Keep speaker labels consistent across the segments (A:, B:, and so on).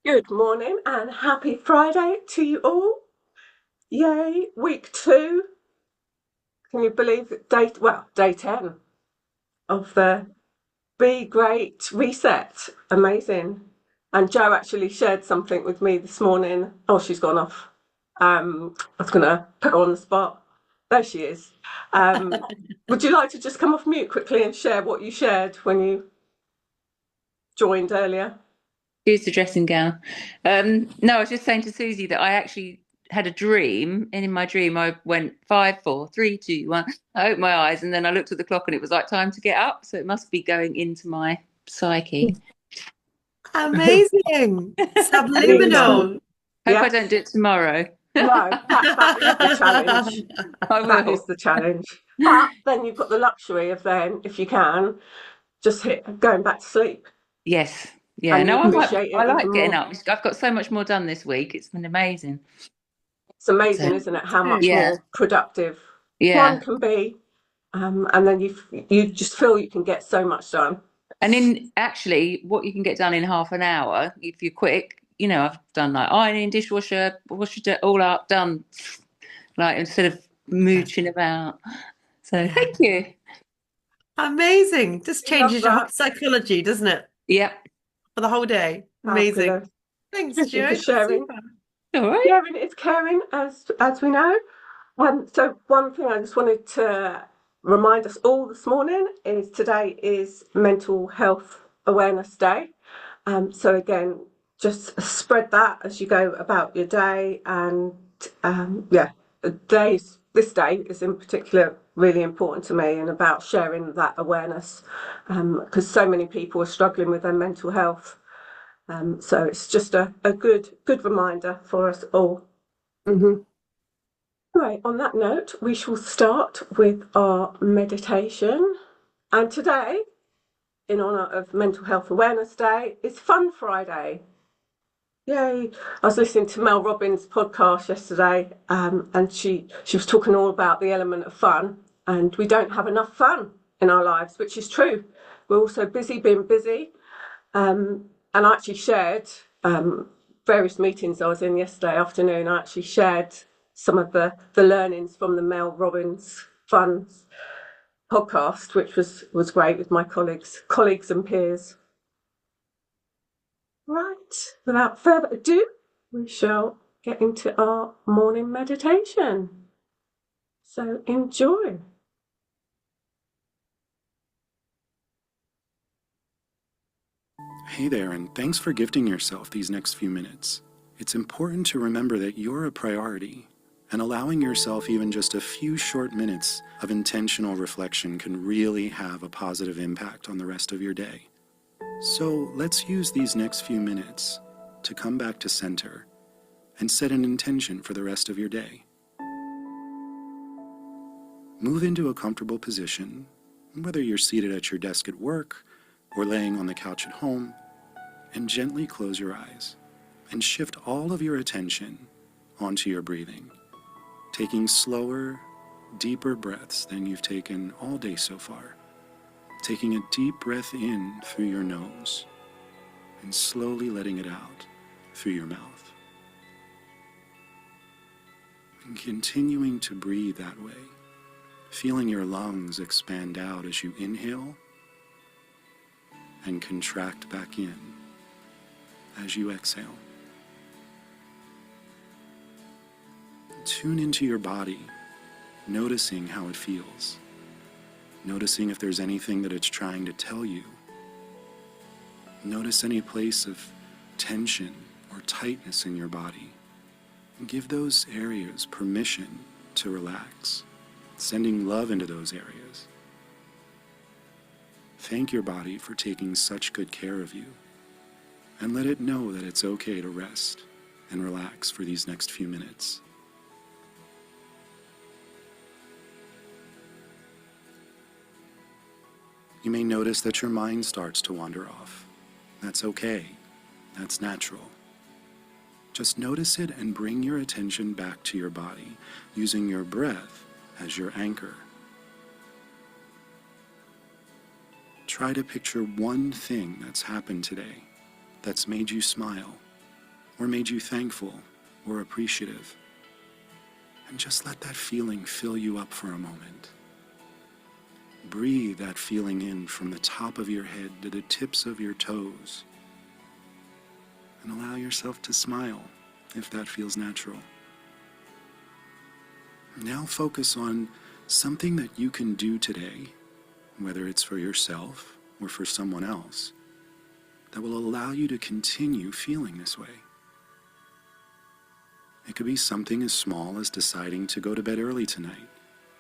A: Good morning and happy Friday to you all. Yay, week 2. Can you believe it? Day 10 of the Be Great Reset. Amazing. And Jo actually shared something with me this morning. Oh, she's gone off. I was going to put her on the spot. There she is. Would you like to just come off mute quickly and share what you shared when you joined earlier?
B: Here's the dressing gown. No, I was just saying to Susie that I actually had a dream, and in my dream I went 5, 4, 3, 2, 1. I opened my eyes, and then I looked at the clock, and it was like time to get up. So it must be going into my psyche.
C: Amazing.
A: Amazing.
C: Subliminal.
B: Hope I don't
A: Yes.
B: do it tomorrow.
A: No, that is the challenge.
B: I
A: That is
B: will.
A: the challenge. But then you've got the luxury of then, if you can, just hit going back to sleep
B: Yes. Yeah.
A: and you
B: No,
A: appreciate
B: I
A: it even
B: like getting
A: more.
B: up. I've got so much more done this week. It's been amazing.
A: It's amazing,
B: So
A: isn't it, how much
B: yeah,
A: more productive one
B: yeah.
A: can be. And then you just feel you can get so much done.
B: And in actually, what you can get done in half an hour, if you're quick, I've done like ironing, dishwasher, wash it all up, done, like instead of mooching about. So
C: Yeah.
B: thank you.
C: Amazing. Just
A: We love
C: changes your whole
A: that.
C: psychology, doesn't it?
B: Yep.
C: For the whole day. Amazing.
A: Fabulous.
C: Thanks,
A: Thank you for
C: Joe.
A: sharing.
C: Super.
B: All right.
A: Sharing is caring, as we know. So one thing I just wanted to remind us all this morning is today is Mental Health Awareness Day. So again, just spread that as you go about your day. And this day is in particular really important to me and about sharing that awareness because so many people are struggling with their mental health. So it's just a good reminder for us all. Right, on that note, we shall start with our meditation. And today, in honour of Mental Health Awareness Day, is Fun Friday. Yay! I was listening to Mel Robbins' podcast yesterday, and she was talking all about the element of fun, and we don't have enough fun in our lives, which is true. We're also busy being busy, and I actually shared various meetings I was in yesterday afternoon. I actually shared some of the learnings from the Mel Robbins Fun podcast, which was great with my colleagues and peers. Right, without further ado, we shall get into our morning meditation. So enjoy.
D: Hey there, and thanks for gifting yourself these next few minutes. It's important to remember that you're a priority, and allowing yourself even just a few short minutes of intentional reflection can really have a positive impact on the rest of your day. So let's use these next few minutes to come back to center and set an intention for the rest of your day. Move into a comfortable position, whether you're seated at your desk at work or laying on the couch at home, and gently close your eyes and shift all of your attention onto your breathing, taking slower, deeper breaths than you've taken all day so far. Taking a deep breath in through your nose and slowly letting it out through your mouth. And continuing to breathe that way, feeling your lungs expand out as you inhale and contract back in as you exhale. Tune into your body, noticing how it feels. Noticing if there's anything that it's trying to tell you. Notice any place of tension or tightness in your body. And give those areas permission to relax, sending love into those areas. Thank your body for taking such good care of you, and let it know that it's okay to rest and relax for these next few minutes. You may notice that your mind starts to wander off. That's okay. That's natural. Just notice it and bring your attention back to your body, using your breath as your anchor. Try to picture one thing that's happened today that's made you smile, or made you thankful or appreciative. And just let that feeling fill you up for a moment. Breathe that feeling in from the top of your head to the tips of your toes. And allow yourself to smile if that feels natural. Now focus on something that you can do today, whether it's for yourself or for someone else, that will allow you to continue feeling this way. It could be something as small as deciding to go to bed early tonight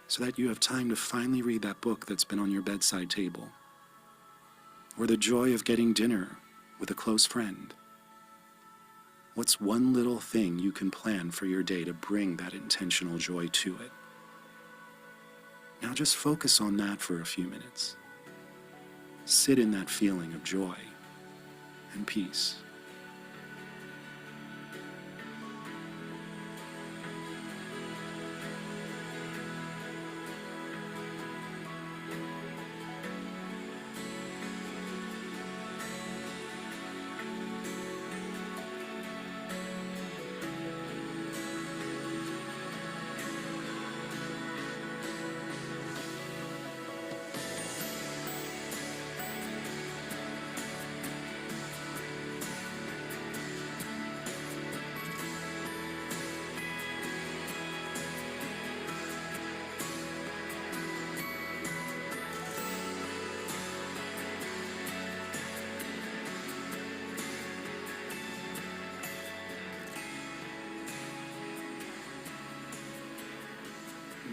D: so that you have time to finally read that book that's been on your bedside table, or the joy of getting dinner with a close friend. What's one little thing you can plan for your day to bring that intentional joy to it? Now just focus on that for a few minutes. Sit in that feeling of joy and peace.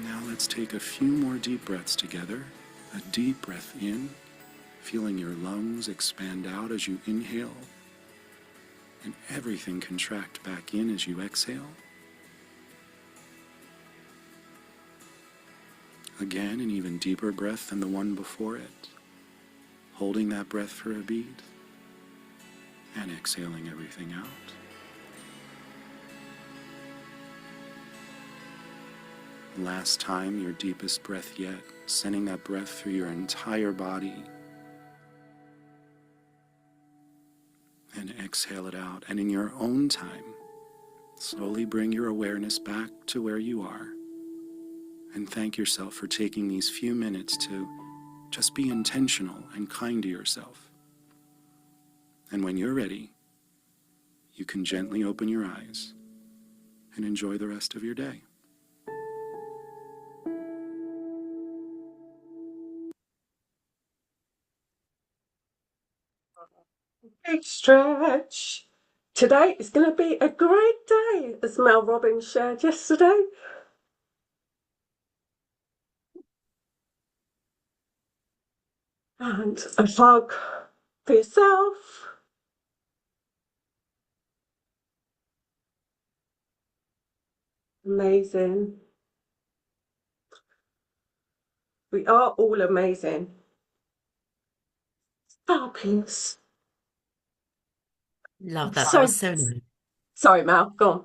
D: Now let's take a few more deep breaths together. A deep breath in, feeling your lungs expand out as you inhale, and everything contract back in as you exhale. Again, an even deeper breath than the one before it, holding that breath for a beat, and exhaling everything out. Last time, your deepest breath yet, sending that breath through your entire body. And exhale it out. And in your own time, slowly bring your awareness back to where you are. And thank yourself for taking these few minutes to just be intentional and kind to yourself. And when you're ready, you can gently open your eyes and enjoy the rest of your day.
A: Big stretch. Today is going to be a great day, as Mel Robbins shared yesterday. And a hug for yourself. Amazing. We are all amazing. Fabulous.
C: Love that.
A: So-
C: That was so nice.
A: Sorry, Mel, go on.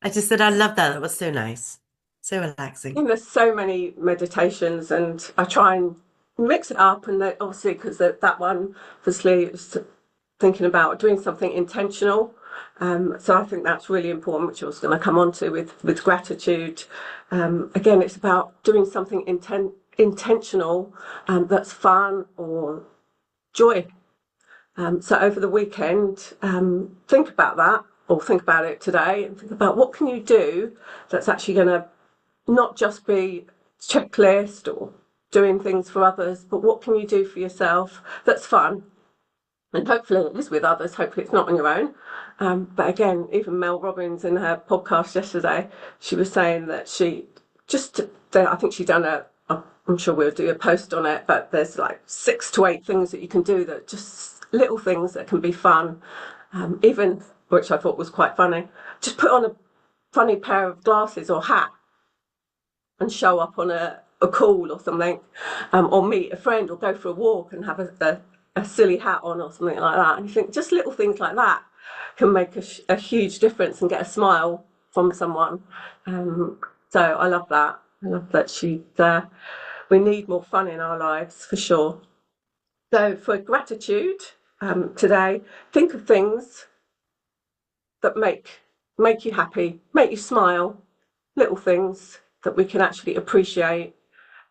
C: I just said I love that. That was so nice. So relaxing.
A: And there's so many meditations, and I try and mix it up. And obviously, because that one, obviously, was thinking about doing something intentional. So I think that's really important, which I was going to come on to with gratitude. Again, it's about doing something intentional that's fun or joy. So over the weekend, think about that, or think about it today, and think about what can you do that's actually going to not just be checklist or doing things for others, but what can you do for yourself that's fun? And hopefully it is with others, hopefully it's not on your own. But again, even Mel Robbins in her podcast yesterday, she was saying that I think she'd done I'm sure we'll do a post on it, but there's like 6 to 8 things that you can do that just little things that can be fun. Even, which I thought was quite funny, just put on a funny pair of glasses or hat and show up on a call or something, or meet a friend or go for a walk and have a silly hat on or something like that. And you think just little things like that can make a huge difference and get a smile from someone. So I love that. I love that we need more fun in our lives, for sure. So for gratitude today, think of things that make you happy, make you smile, little things that we can actually appreciate.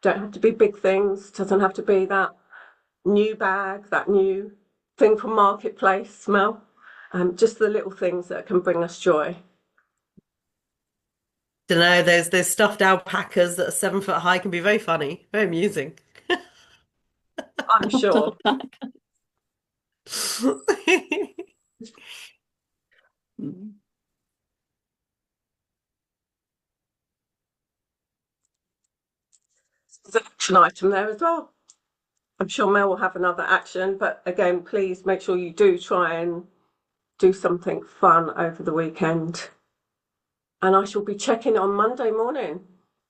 A: Don't have to be big things, doesn't have to be that new bag, that new thing from Marketplace, Mel. Just the little things that can bring us joy.
C: Don't know, those stuffed alpacas that are 7 foot high can be very funny, very amusing.
A: I'm sure.
B: Mm.
A: There's an action item there as well. I'm sure Mel will have another action, but again, please make sure you do try and do something fun over the weekend. And I shall be checking on Monday morning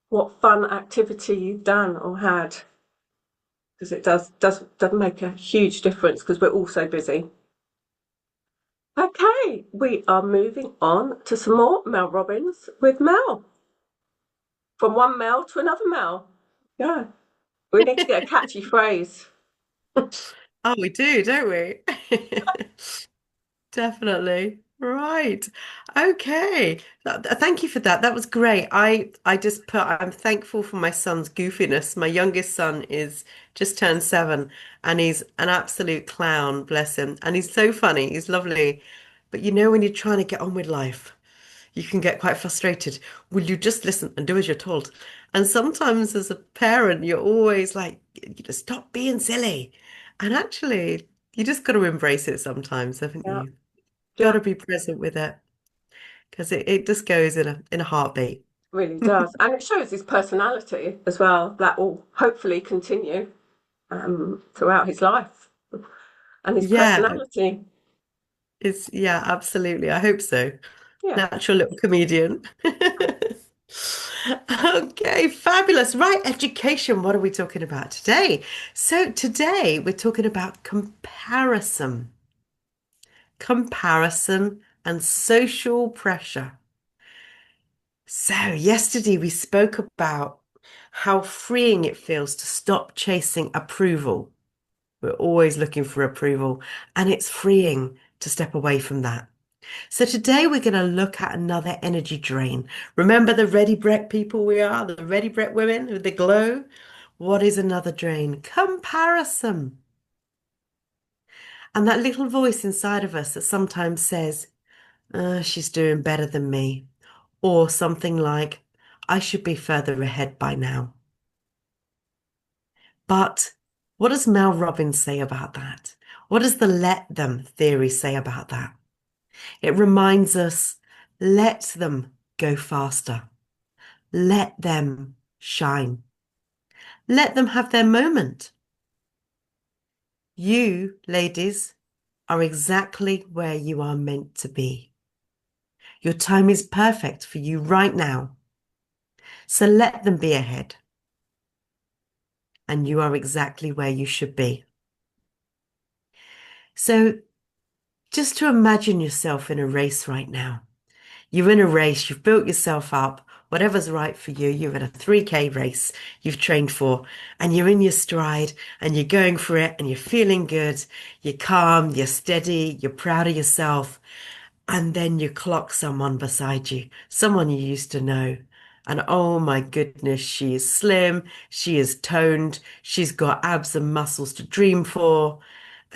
A: what fun activity you've done or had, because it does make a huge difference because we're all so busy. Okay, we are moving on to some more Mel Robbins with Mel. From one Mel to another Mel. Yeah, we need to get a catchy phrase.
C: Oh, we do, don't we? Definitely. Right. Okay. Thank you for that. That was great. I just put I'm thankful for my son's goofiness. My youngest son is just turned 7 and he's an absolute clown, bless him. And he's so funny. He's lovely. But you know when you're trying to get on with life, you can get quite frustrated. Will you just listen and do as you're told? And sometimes as a parent, you're always like, stop being silly. And actually, you just got to embrace it sometimes, haven't
A: Yeah,
C: you? Got
A: yeah,
C: to be present with it because it just goes in a heartbeat.
A: really does. And it shows his personality as well. That will hopefully continue throughout his life and his
C: Yeah,
A: personality.
C: yeah, absolutely. I hope so.
A: Yeah.
C: Natural little comedian. Okay, fabulous. Right, education. What are we talking about today? So today we're talking about comparison. Comparison and social pressure. So yesterday we spoke about how freeing it feels to stop chasing approval. We're always looking for approval, and it's freeing to step away from that. So today we're going to look at another energy drain. Remember the ready Brett people we are, the ready Brett women with the glow? What is another drain? Comparison. And that little voice inside of us that sometimes says, she's doing better than me. Or something like, I should be further ahead by now. But what does Mel Robbins say about that? What does the let them theory say about that? It reminds us, let them go faster. Let them shine. Let them have their moment. You, ladies, are exactly where you are meant to be. Your time is perfect for you right now. So let them be ahead. And you are exactly where you should be. So just to imagine yourself in a race right now. You're in a race, you've built yourself up, whatever's right for you. You're in a 3K race you've trained for, and you're in your stride and you're going for it and you're feeling good. You're calm, you're steady, you're proud of yourself. And then you clock someone beside you, someone you used to know. And oh my goodness, she is slim, she is toned, she's got abs and muscles to dream for.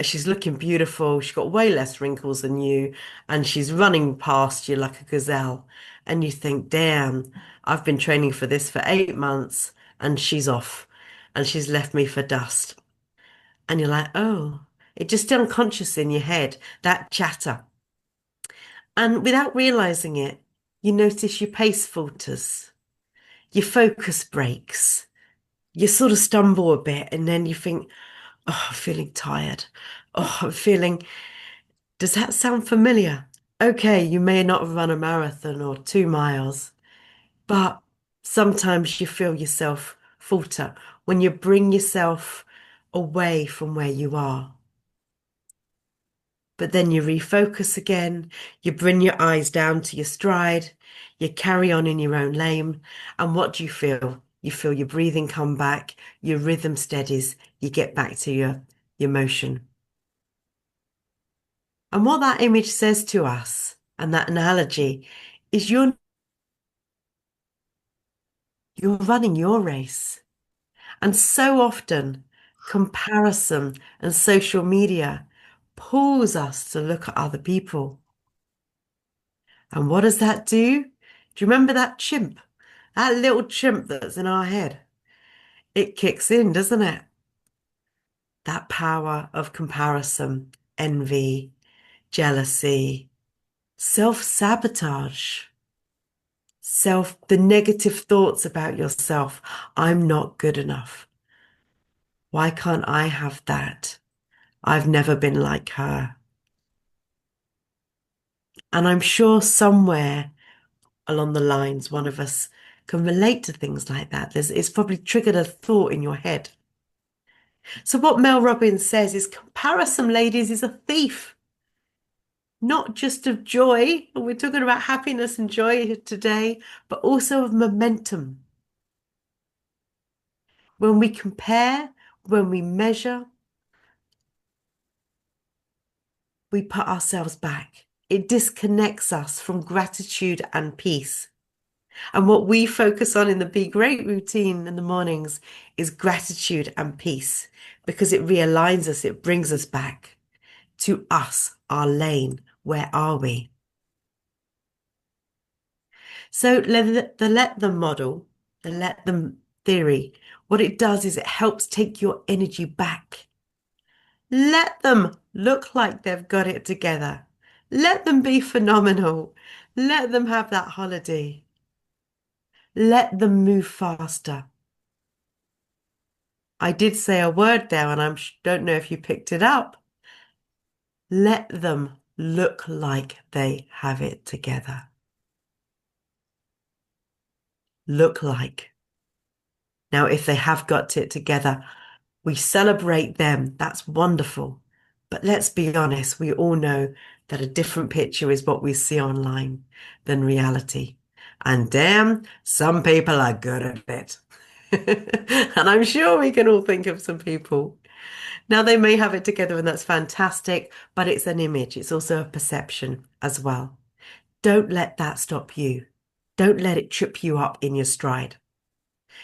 C: She's looking beautiful. She's got way less wrinkles than you, and she's running past you like a gazelle. And you think, damn, I've been training for this for 8 months, and she's off, and she's left me for dust. And you're like, oh, it just unconscious in your head, that chatter. And without realizing it, you notice your pace falters, your focus breaks, you sort of stumble a bit, and then you think, oh, I'm feeling tired. Oh, I'm feeling. Does that sound familiar? Okay, you may not have run a marathon or 2 miles, but sometimes you feel yourself falter when you bring yourself away from where you are. But then you refocus again, you bring your eyes down to your stride, you carry on in your own lane, and what do you feel? You feel your breathing come back, your rhythm steadies, you get back to your motion. And what that image says to us And that analogy is you're running your race. And so often, comparison and social media pulls us to look at other people. And what does that do? Do you remember that chimp? That little chimp that's in our head? It kicks in, doesn't it? That power of comparison, envy, jealousy, self-sabotage, the negative thoughts about yourself. I'm not good enough. Why can't I have that? I've never been like her. And I'm sure somewhere along the lines, one of us can relate to things like that. It's probably triggered a thought in your head. So what Mel Robbins says is comparison, ladies, is a thief, not just of joy. And we're talking about happiness and joy today, but also of momentum. When we compare, when we measure, we put ourselves back. It disconnects us from gratitude and peace. And what we focus on in the Be Great routine in the mornings is gratitude and peace, because it realigns us, it brings us back to us, our lane. Where are we? So the let them model, the let them theory, what it does is it helps take your energy back. Let them look like they've got it together. Let them be phenomenal. Let them have that holiday. Let them move faster. I did say a word there, and I don't know if you picked it up. Let them look like they have it together. Look like. Now, if they have got it together, we celebrate them. That's wonderful. But let's be honest, we all know that a different picture is what we see online than reality. And damn, some people are good at it. And I'm sure we can all think of some people. Now, they may have it together, and that's fantastic, but it's an image. It's also a perception as well. Don't let that stop you. Don't let it trip you up in your stride.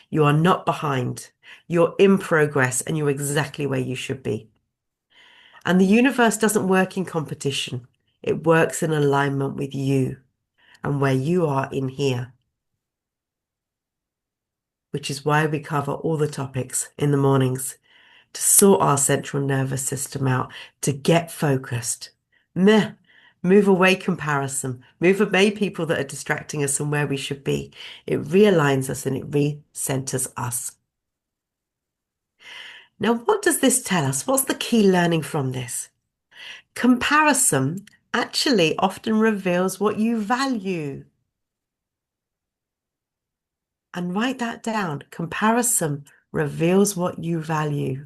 C: You are not behind. You're in progress, and you're exactly where you should be. And the universe doesn't work in competition. It works in alignment with you and where you are in here, which is why we cover all the topics in the mornings to sort our central nervous system out, to get focused. Move away comparison, move away people that are distracting us from where we should be. It realigns us and it recenters us. Now, what does this tell us? What's the key learning from this? Comparison actually often reveals what you value. And write that down. Comparison reveals what you value.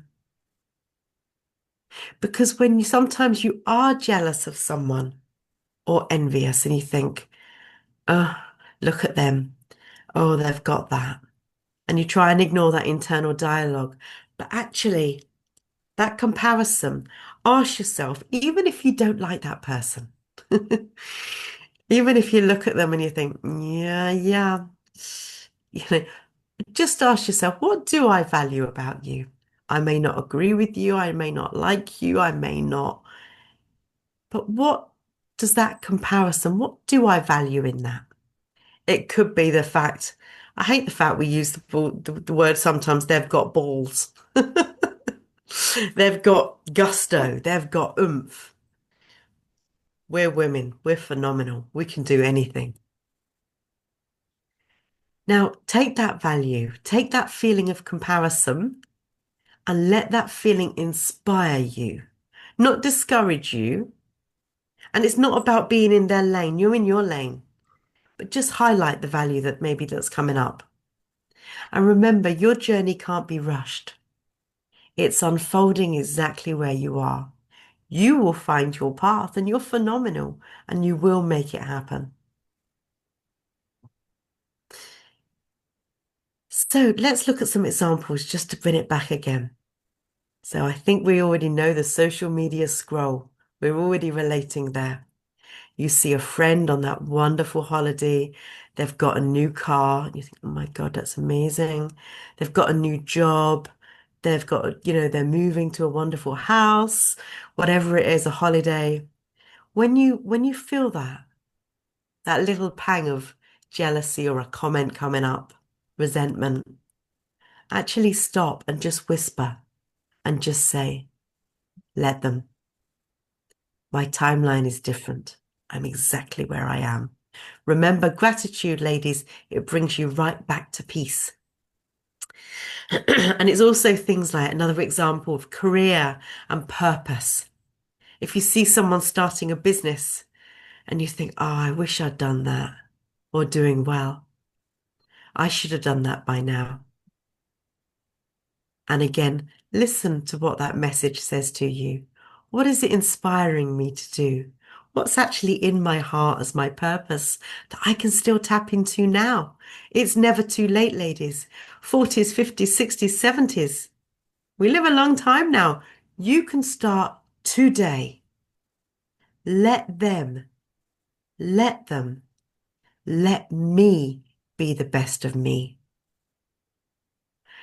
C: Because when sometimes you are jealous of someone or envious and you think, oh, look at them. Oh, they've got that. And you try and ignore that internal dialogue. But actually, that comparison, ask yourself, even if you don't like that person, even if you look at them and you think, yeah, you know, just ask yourself, what do I value about you? I may not agree with you. I may not like you. I may not. But what does that comparison, what do I value in that? It could be the fact, I hate the fact we use the word sometimes, they've got balls. They've got gusto. They've got oomph. We're women. We're phenomenal. We can do anything. Now, take that value, take that feeling of comparison, and let that feeling inspire you, not discourage you. And it's not about being in their lane. You're in your lane, but just highlight the value that maybe that's coming up. And remember, your journey can't be rushed. It's unfolding exactly where you are. You will find your path and you're phenomenal and you will make it happen. So let's look at some examples just to bring it back again. So I think we already know the social media scroll. We're already relating there. You see a friend on that wonderful holiday. They've got a new car. You think, oh my God, that's amazing. They've got a new job. They've got, they're moving to a wonderful house, whatever it is, a holiday. When you feel that little pang of jealousy or a comment coming up, resentment, actually stop and just whisper and just say, let them. My timeline is different. I'm exactly where I am. Remember, gratitude, ladies, it brings you right back to peace. And it's also things like another example of career and purpose. If you see someone starting a business and you think, oh, I wish I'd done that, or doing well, I should have done that by now. And again, listen to what that message says to you. What is it inspiring me to do? What's actually in my heart as my purpose that I can still tap into now? It's never too late, ladies. 40s, 50s, 60s, 70s. We live a long time now. You can start today. Let them, let me be the best of me.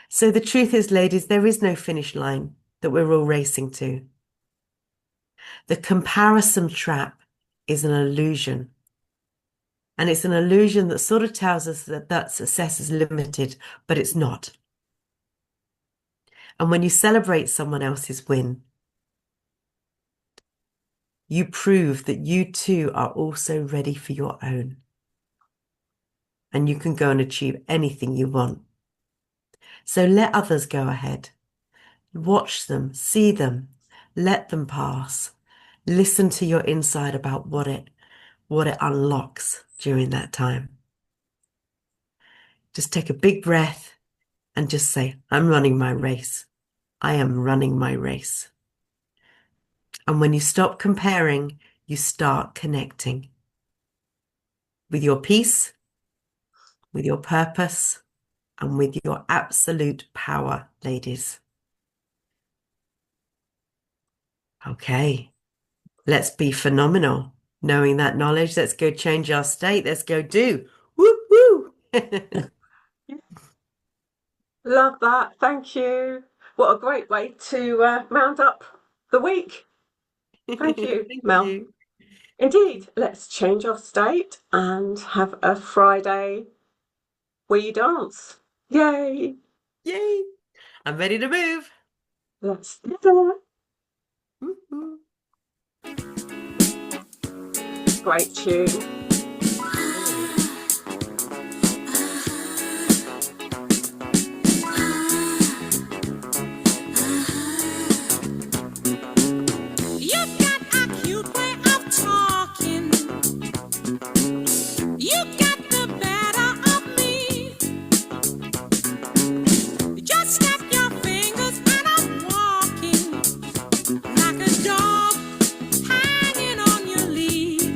C: So the truth is, ladies, there is no finish line that we're all racing to. The comparison trap is an illusion. And it's an illusion that sort of tells us that success is limited, but it's not. And when you celebrate someone else's win, you prove that you too are also ready for your own. And you can go and achieve anything you want. So let others go ahead. Watch them, see them, let them pass. Listen to your inside about what it unlocks during that time. Just take a big breath and just say, I'm running my race. I am running my race. And when you stop comparing, you start connecting with your peace, with your purpose, and with your absolute power, ladies. Okay, let's be phenomenal. Knowing that knowledge, let's go change our state. Let's go do. Woo woo.
A: Love that. Thank you. What a great way to round up the week. Thank you,
C: Thank
A: Mel.
C: you.
A: Indeed, let's change our state and have a Friday wee dance. Yay!
C: Yay. I'm ready to move.
A: Let's do that.
C: Woo-hoo.
A: Great tune.
E: You've got a cute way of talking. You got the better of me. Just snap your fingers and I'm walking like a dog hanging on your lead.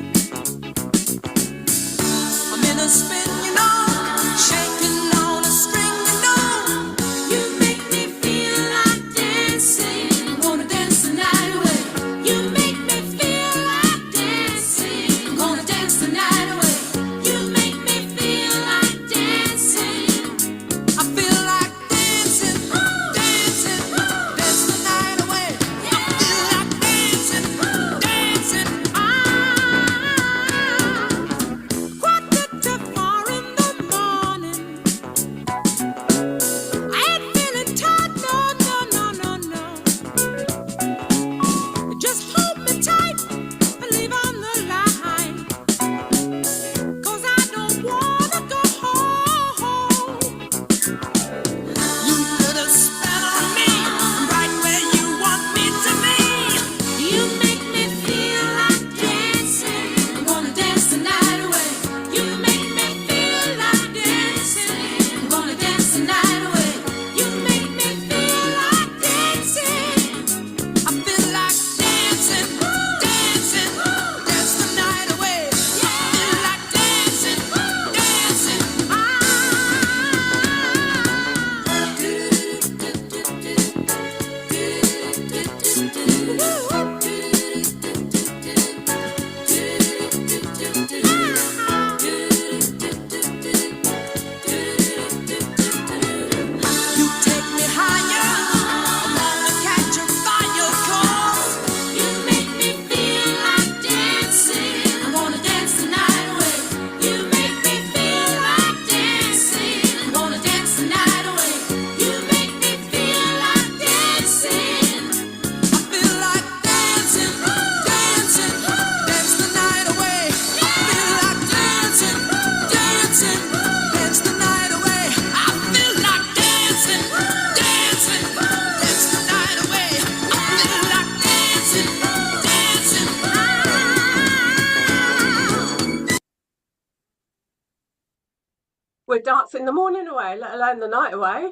A: We're dancing the morning away, let alone the night away.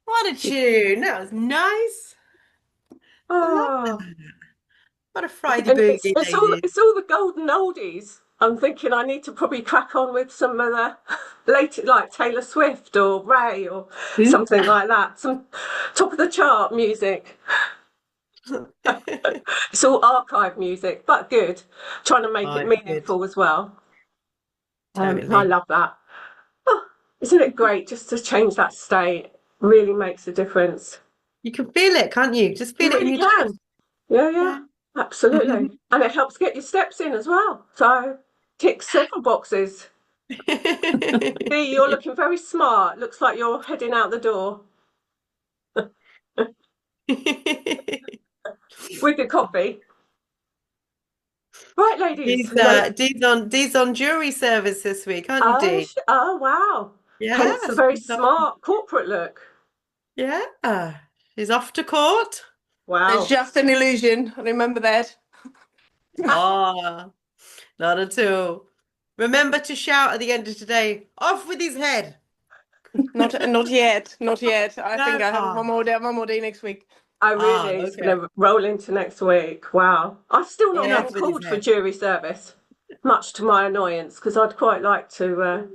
C: What a tune. That was nice. I love
A: Oh,
C: that. What a Friday
A: and
C: boogie, ladies.
A: it's all the golden oldies. I'm thinking I need to probably crack on with some of the late, like Taylor Swift or Ray or something like that. Some top of the chart music. It's all archive music, but good. Trying to make
C: Oh,
A: it
C: it's good.
A: meaningful as well. I
C: Totally.
A: love that. Oh, isn't it great just to change that state? Really makes a difference.
C: You can feel it, can't you? Just
A: You
C: feel it in
A: really
C: your
A: can.
C: chest.
A: Yeah,
C: Yeah.
A: absolutely. And it helps get your steps in as well. So tick several boxes. See, you're looking very smart. Looks like you're heading out the door with your coffee. Right, ladies.
C: Dee's on jury service this week, aren't you, Dee?
A: Oh, wow. Hence the
C: Yes.
A: very smart corporate look.
C: Yeah. She's off to court.
A: Wow.
F: It's just an illusion. Remember that.
C: Oh, not at all. Remember to shout at the end of today, off with his head.
F: Not yet. Not yet. I think I have
C: Ah.
F: one more day next week.
A: Oh, really? It's going to roll into next week. Wow. I've still not
F: Yeah.
A: been called for jury service, much to my annoyance, because I'd quite like to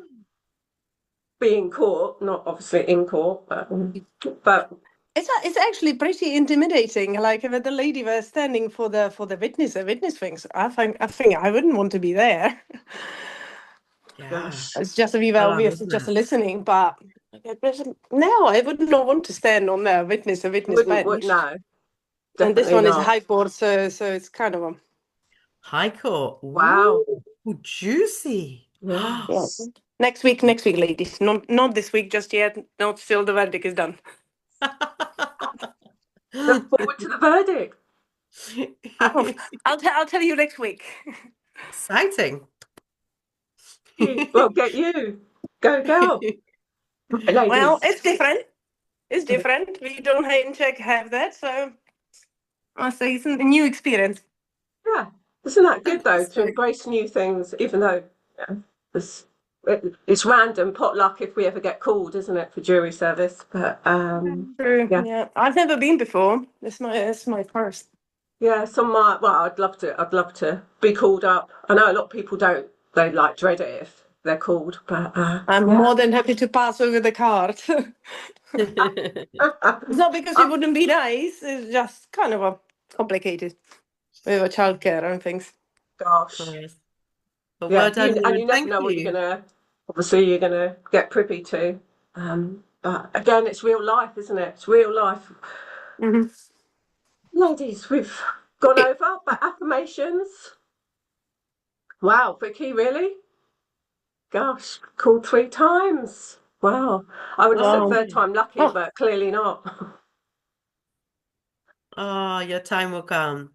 A: be in court, not obviously in court, but
F: It's actually pretty intimidating. Like if the lady was standing for the witness things, I think I wouldn't want to be there.
C: Yeah.
A: gosh.
F: It's just a wee bit
C: Oh,
F: obvious,
C: isn't
F: just
C: it?
F: listening. But no, I would not want to stand on the witness bench.
A: No,
F: And this
A: definitely
F: one is
A: not.
F: high court, so it's kind of a
C: High court.
A: Wow.
C: Ooh, juicy.
A: Yeah.
F: yes. Next week, ladies. Not this week just yet. Not till the verdict is done.
A: Look forward to the verdict.
F: I'll tell you next week.
C: Exciting.
A: Well, get you. Go, girl. Ladies.
F: Well, it's different. It's different. We don't have that, so I say it's a new experience.
A: Yeah. Isn't that good, though, to
C: Fantastic.
A: embrace new things, even though it's random potluck if we ever get called, isn't it, for jury service? But
F: True.
A: Yeah.
F: Yeah. I've never been before. It's my first.
A: yeah, I'd love to be called up. I know a lot of people don't. They like dread it if they're called, but
F: I'm more than happy to pass over the card. It's not because it wouldn't be nice. It's just kind of a complicated with a childcare and things.
A: Gosh.
C: Nice. But
A: Yeah,
C: well done,
A: and you never
C: thank
A: know what
C: you.
A: you're gonna get privy to. But again, it's real life, isn't it? It's real life.
F: Mhm.
A: Ladies, we've gone over, but affirmations. Wow, Vicky, really? Gosh, called 3 times. Wow. I would have
F: Wow.
A: said third time lucky,
F: Oh.
A: but clearly not.
C: Oh, your time will come.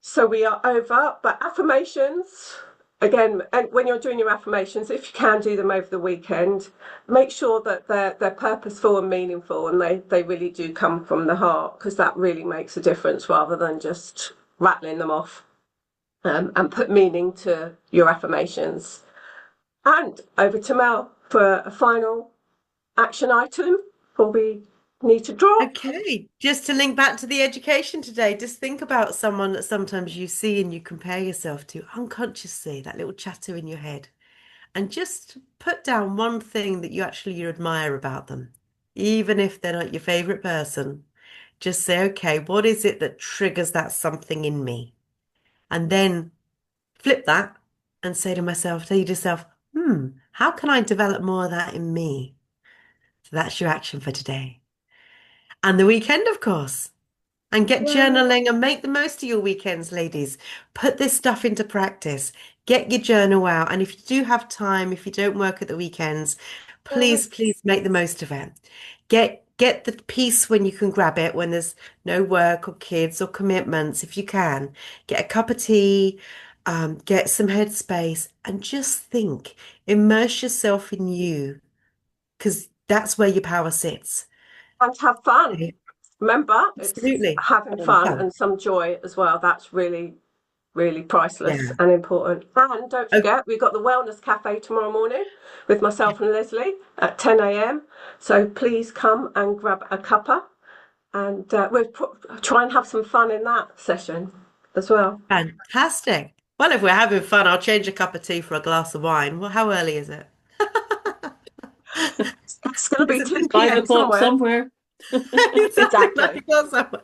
A: So we are over, but affirmations, again, and when you're doing your affirmations, if you can do them over the weekend, make sure that they're purposeful and meaningful, and they really do come from the heart, because that really makes a difference rather than just rattling them off. And put meaning to your affirmations. And over to Mel for a final action item before we need to drop.
C: Okay, just to link back to the education today, just think about someone that sometimes you see and you compare yourself to unconsciously, that little chatter in your head, and just put down one thing that you admire about them, even if they're not your favorite person. Just say, okay, what is it that triggers that something in me? And then flip that and say to yourself, how can I develop more of that in me? So that's your action for today. And the weekend, of course. And get journaling and make the most of your weekends, ladies. Put this stuff into practice. Get your journal out. And if you do have time, if you don't work at the weekends, please make the most of it. Get the peace when you can grab it, when there's no work or kids or commitments, if you can. Get a cup of tea, get some headspace, and just think. Immerse yourself in you, because that's where your power sits.
A: And have fun. Remember, it's
C: Absolutely.
A: having fun and some joy as well. That's really really priceless
C: Yeah.
A: and important. And don't forget, we've got the Wellness Cafe tomorrow morning with myself and Leslie at 10 a.m. So please come and grab a cuppa, and we'll try and have some fun in that session as well.
C: Fantastic. Well, if we're having fun, I'll change a cup of tea for a glass of wine. Well, how early is it?
A: It's going to be
C: Is it
A: 2
B: 5
A: p.m.
B: o'clock
A: somewhere.
B: somewhere.
C: Exactly.
A: Exactly.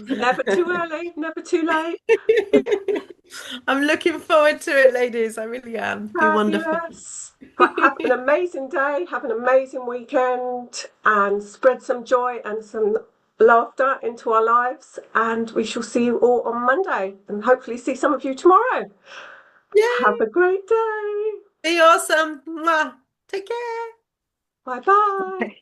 A: Never too early, never too late.
C: I'm looking forward to it, ladies. I really am. Be wonderful.
A: Fabulous. Have an amazing day, have an amazing weekend, and spread some joy and some laughter into our lives. And we shall see you all on Monday, and hopefully see some of you tomorrow.
C: Yay.
A: Have a great day.
C: Be awesome. Mwah. Take care.
A: Bye bye.